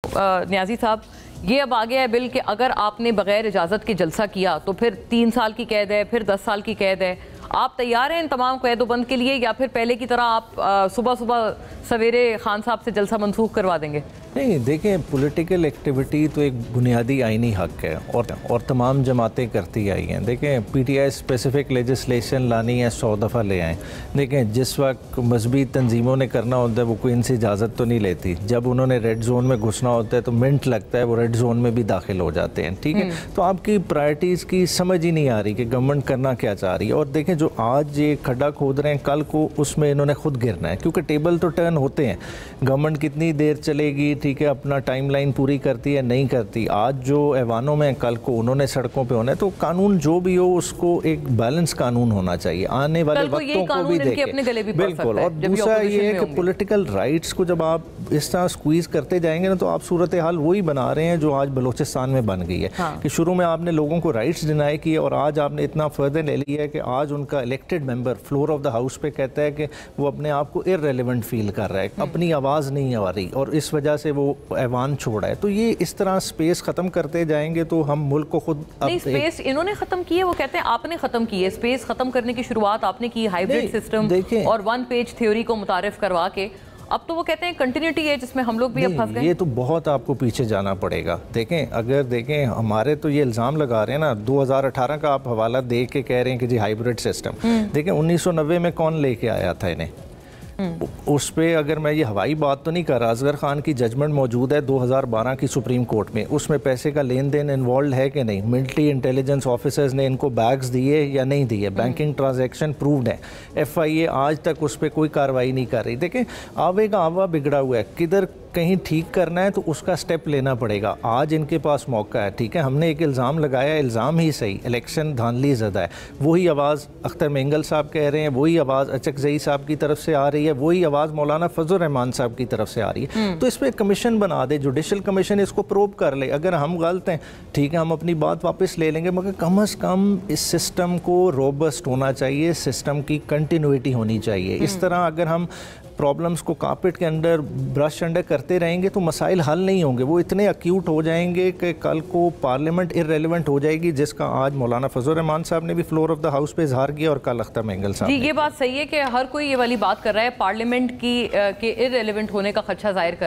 न्याजी साहब, ये अब आ गया है बिल कि अगर आपने बगैर इजाज़त के जलसा किया तो फिर 3 साल की कैद है, फिर 10 साल की कैद है। आप तैयार हैं इन तमाम कैदोबंद के लिए या फिर पहले की तरह आप सुबह सुबह सवेरे खान साहब से जलसा मनसूख करवा देंगे? नहीं, देखें, पॉलिटिकल एक्टिविटी तो एक बुनियादी आईनी हक है और तमाम जमातें करती आई हैं। देखें, पीटीआई स्पेसिफिक लेजिस्लेशन लानी है 100 दफ़ा ले आएँ। देखें, जिस वक्त मजहबी तंजीमों ने करना होता है वो कोई इनसे इजाज़त तो नहीं लेती। जब उन्होंने रेड जोन में घुसना होता है तो मिनट लगता है, वो रेड जोन में भी दाखिल हो जाते हैं। ठीक है, तो आपकी प्रायोरिटीज़ की समझ ही नहीं आ रही कि गवर्नमेंट करना क्या चाह रही है। और देखें, जो आज ये खड्डा खोद रहे हैं, कल को उसमें इन्होंने खुद गिरना है, क्योंकि टेबल तो टर्न होते हैं। गवर्नमेंट कितनी देर चलेगी, ठीक है, अपना टाइमलाइन पूरी करती है, नहीं करती। आज जो ऐवानों में, कल को उन्होंने सड़कों पे होना है। तो कानून जो भी हो उसको एक बैलेंस कानून होना चाहिए, आने वाले वक्तों को भी देखें। बिल्कुल। और दूसरा ये है कि पॉलिटिकल राइट्स को जब आप इस तरह स्क्वीज करते जाएंगे ना, तो आप सूरत हाल वही बना रहे हैं जो आज बलोचिस्तान में बन गई है। कि शुरू में आपने लोगों को राइट्स डिनाई किए और आज आपने इतना फर्दर ले लिया है कि आज उनका elected member floor of the house पे कहता है कि वो अपने आप को इररेलेवेंट फील कर रहा है, अपनी आवाज़ नहीं आ रही और इस वजह से वो ऐवान छोड़ा है। तो ये इस तरह स्पेस ख़त्म करते जाएंगे तो हम मुल्क को खुद नहीं, स्पेस इन्होंने ख़त्म की है, वो कहते हैं आपने ख़त्म की है। स्पेस ख़त्म करने की शुरुआत आपने की हाइब्रिड सिस्टम और 1 पेज थ्योरी को मुतारिफ करवा के। अब तो वो कहते हैं कंटिन्यूटी है जिसमें हम लोग भी अब फंस गए। ये तो बहुत आपको पीछे जाना पड़ेगा। देखें, अगर देखें, हमारे तो ये इल्ज़ाम लगा रहे हैं ना, 2018 का आप हवाला दे के कह रहे हैं कि जी हाइब्रिड सिस्टम। देखें, 1990 में कौन लेके आया था इन्हें? उस पर अगर मैं ये हवाई बात तो नहीं कर रहा, असगर खान की जजमेंट मौजूद है 2012 की सुप्रीम कोर्ट में। उसमें पैसे का लेन देन इन्वॉल्व है कि नहीं, मिलिट्री इंटेलिजेंस ऑफिसर्स ने इनको बैग्स दिए या नहीं दिए, बैंकिंग ट्रांजैक्शन प्रूव्ड है। FIA आज तक उस पर कोई कार्रवाई नहीं कर रही। देखें, आवे का आवा बिगड़ा हुआ है, किधर कहीं ठीक करना है तो उसका स्टेप लेना पड़ेगा। आज इनके पास मौका है। ठीक है, हमने एक इल्ज़ाम लगाया, इल्ज़ाम ही सही, इलेक्शन धांधली ज़्यादा है। वही आवाज़ अख्तर मेंगल साहब कह रहे हैं, वही आवाज़ अचकज़ई साहब की तरफ से आ रही है, वही आवाज़ मौलाना फजल रहमान साहब की तरफ से आ रही है। तो इस पर कमीशन बना दे, जुडिशल कमीशन इसको प्रोब कर ले। अगर हम गलत हैं, ठीक है, हम अपनी बात वापस ले लेंगे, मगर कम अज़ कम इस सिस्टम को रोबस्ट होना चाहिए, सिस्टम की कंटिन्यूटी होनी चाहिए। इस तरह अगर हम प्रॉब्लम्स को कारपेट के अंडर, ब्रश अंडर करते रहेंगे तो मसाइल हल नहीं होंगे। वो इतने एक्यूट हो जाएंगे कि कल को पार्लियामेंट इररेलेवेंट हो जाएगी, जिसका आज मौलाना फजल रहमान साहब ने भी फ्लोर ऑफ द हाउस पे इजहार किया और कल अख्तर मेंगल साहब जी। ये बात सही है कि हर कोई ये वाली बात कर रहा है, पार्लियामेंट की के इररेलेवेंट होने का खदशा जाहिर कर